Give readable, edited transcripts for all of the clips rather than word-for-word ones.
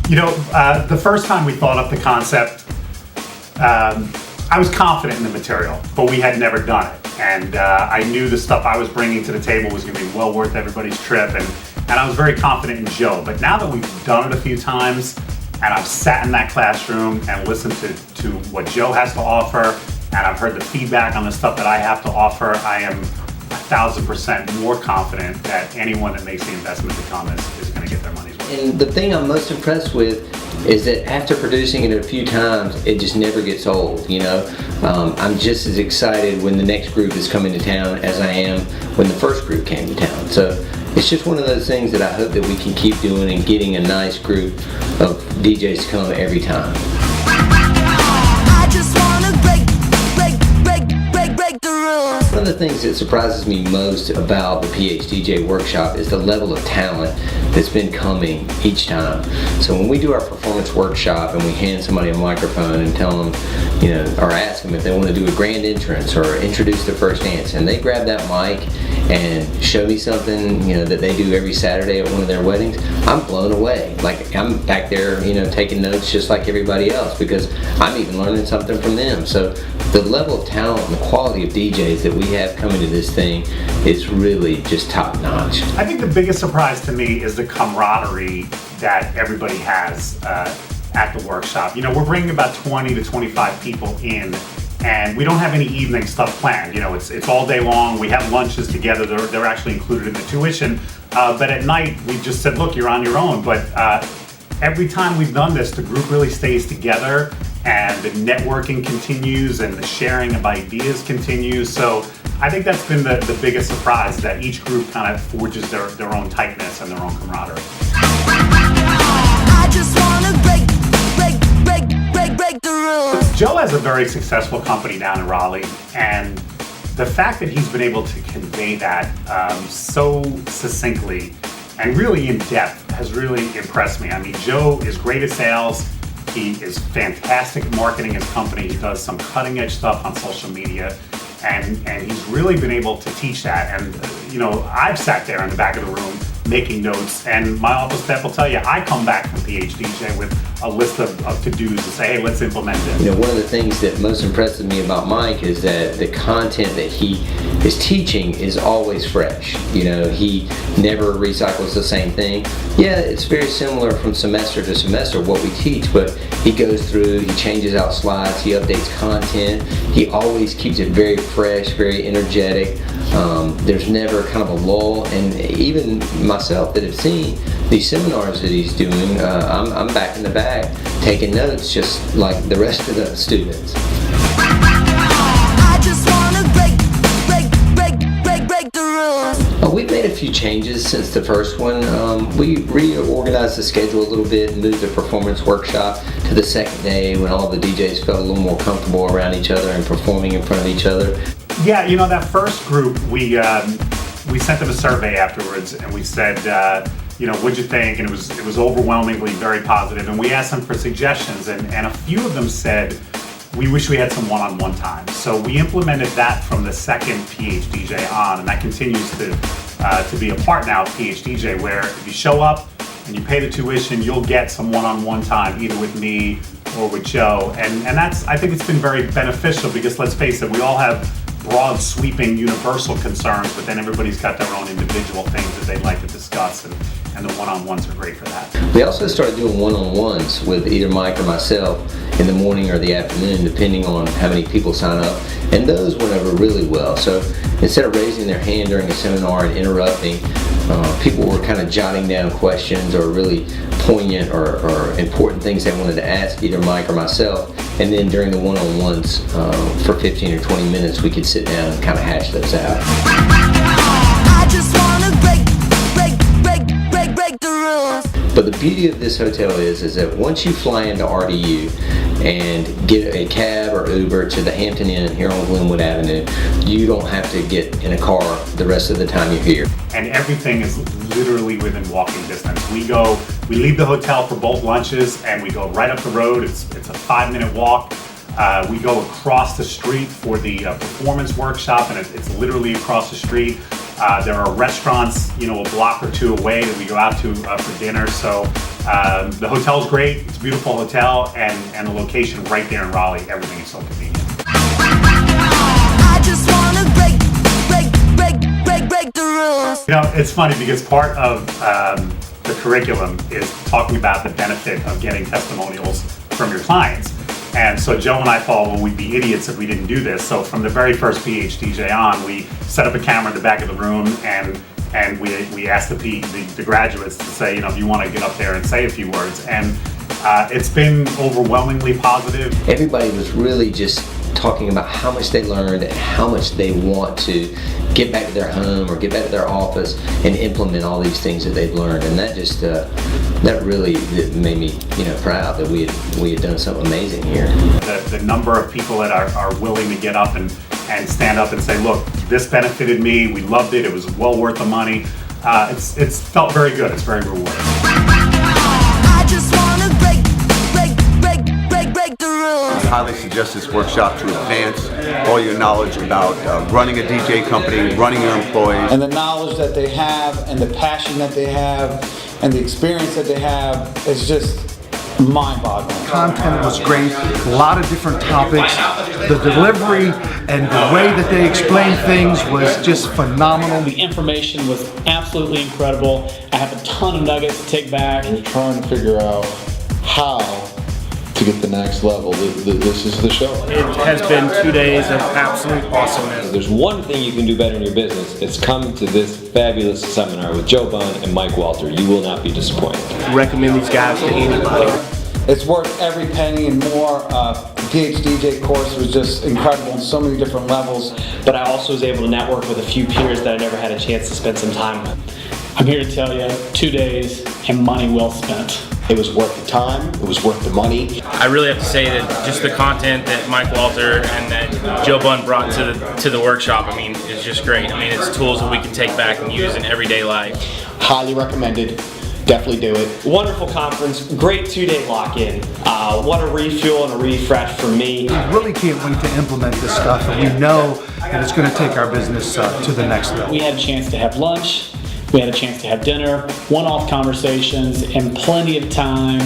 The first time we thought up the concept, I was confident in the material, but we had never done it. And I knew the stuff I was bringing to the table was going to be well worth everybody's trip. And I was very confident in Joe. But now that we've done it a few times, and I've sat in that classroom and listened to what Joe has to offer, and I've heard the feedback on the stuff that I have to offer, I am 1,000% more confident that anyone that makes the investment to come is going to get their money's worth. And the thing I'm most impressed with is that after producing it a few times, it just never gets old, I'm just as excited when the next group is coming to town as I am when the first group came to town. So it's just one of those things that I hope that we can keep doing and getting a nice group of DJs to come every time. I just wanna break the rules. One of the things that surprises me most about the PhDJ Workshop is the level of talent that's been coming each time. So when we do our performance workshop and we hand somebody a microphone and tell them, or ask them if they want to do a grand entrance or introduce their first dance, and they grab that mic and show me something, that they do every Saturday at one of their weddings, I'm blown away. Like, I'm back there, taking notes just like everybody else, because I'm even learning something from them. So the level of talent and the quality of DJs that we have coming to this thing is really just top notch. I think the biggest surprise to me is the camaraderie that everybody has at the workshop. We're bringing about 20 to 25 people in, and we don't have any evening stuff planned. It's all day long. We have lunches together. They're actually included in the tuition. But at night, we just said, look, you're on your own. But every time we've done this, the group really stays together, and the networking continues, and the sharing of ideas continues. So I think that's been the biggest surprise, that each group kind of forges their own tightness and their own camaraderie. I just wanna break the rules. Joe has a very successful company down in Raleigh, and the fact that he's been able to convey that so succinctly and really in depth has really impressed me. I mean, Joe is great at sales. He is fantastic at marketing his company. He does some cutting edge stuff on social media, and he's really been able to teach that. And I've sat there in the back of the room making notes, and my office staff will tell you, I come back from PhDJ with a list of to-dos to say, hey, let's implement it. One of the things that most impresses me about Mike is that the content that he is teaching is always fresh. He never recycles the same thing. Yeah, it's very similar from semester to semester what we teach, but he goes through, he changes out slides, he updates content, he always keeps it very fresh, very energetic. There's never kind of a lull, and even myself that have seen these seminars that he's doing, I'm back in the back taking notes just like the rest of the students. I just wanna break the rules. We've made a few changes since the first one. We reorganized the schedule a little bit and moved the performance workshop to the second day when all the DJs felt a little more comfortable around each other and performing in front of each other. Yeah, that first group, we sent them a survey afterwards, and we said, what'd you think? And it was overwhelmingly very positive, and we asked them for suggestions, and a few of them said, we wish we had some one-on-one time. So we implemented that from the second PhDJ on, and that continues to be a part now of PhDJ, where if you show up and you pay the tuition, you'll get some one-on-one time, either with me or with Joe, and I think it's been very beneficial, because let's face it, we all have broad, sweeping, universal concerns, but then everybody's got their own individual things that they'd like to discuss, and the one-on-ones are great for that. We also started doing one-on-ones with either Mike or myself in the morning or the afternoon, depending on how many people sign up, and those went over really well. So instead of raising their hand during a seminar and interrupting, people were kind of jotting down questions or really poignant or important things they wanted to ask either Mike or myself, and then during the one-on-ones for 15 or 20 minutes we could sit down and kind of hash those out. I just wanna break the rules. But the beauty of this hotel is that once you fly into RDU and get a cab or Uber to the Hampton Inn here on Glenwood Avenue, you don't have to get in a car the rest of the time you're here. And everything is literally within walking distance. We leave the hotel for both lunches, and we go right up the road. It's a 5-minute walk. We go across the street for the performance workshop, and it's literally across the street. There are restaurants, a block or two away that we go out to for dinner. So The hotel's great. It's a beautiful hotel, and the location right there in Raleigh. Everything is so convenient. I just wanna break the rules. You know, it's funny because part of the curriculum is talking about the benefit of getting testimonials from your clients. And so Joe and I thought, well, we'd be idiots if we didn't do this. So from the very first PhDJ on, we set up a camera in the back of the room, and we asked the graduates to say, you know, if you want to get up there and say a few words. And it's been overwhelmingly positive. Everybody was really just talking about how much they learned and how much they want to get back to their home or get back to their office and implement all these things that they've learned. And that just that really made me, you know, proud that we had done something amazing here. The number of people that are willing to get up and stand up and say, look, this benefited me, we loved it, it was well worth the money. It's felt very good, it's very rewarding. I just wanna break the rules. I highly suggest this workshop to advance all your knowledge about running a DJ company, running your employees. And the knowledge that they have and the passion that they have and the experience that they have is just mind-boggling. Content was great, a lot of different topics. The delivery and the way that they explained things was just phenomenal. The information was absolutely incredible. I have a ton of nuggets to take back. We're trying to figure out how to get the next level. This is the show. It has been 2 days of absolute awesomeness. If there's one thing you can do better in your business, it's come to this fabulous seminar with Joe Bunn and Mike Walter. You will not be disappointed. Recommend these guys to anybody. It's worth every penny and more. The PhDJ course was just incredible on so many different levels. But I also was able to network with a few peers that I never had a chance to spend some time with. I'm here to tell you, 2 days and money well spent. It was worth the time, it was worth the money. I really have to say that just the content that Mike Walter and that Joe Bunn brought to the workshop, I mean, is just great. I mean, it's tools that we can take back and use in everyday life. Highly recommended. Definitely do it. Wonderful conference, great 2-day lock-in. What a refuel and a refresh for me. We really can't wait to implement this stuff, and we know that it's going to take our business to the next level. We had a chance to have lunch. We had a chance to have dinner, one-off conversations, and plenty of time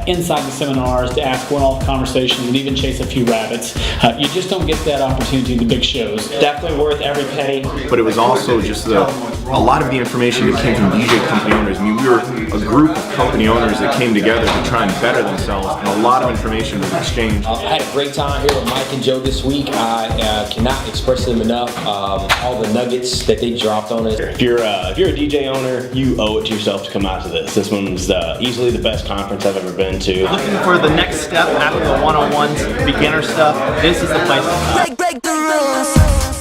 inside the seminars to ask one-off conversations and even chase a few rabbits. You just don't get that opportunity in the big shows. Definitely worth every penny. But it was also just a lot of the information that came from DJ company owners. I mean, we were a group of company owners that came together to try and better themselves, and a lot of information was exchanged. I had a great time here with Mike and Joe this week. I cannot express them enough. All the nuggets that they dropped on us. If you're a DJ owner, you owe it to yourself to come out to this. This one's easily the best conference I've ever been to. Looking for the next step after the one-on-ones, beginner stuff, this is the place to come. Break the rules.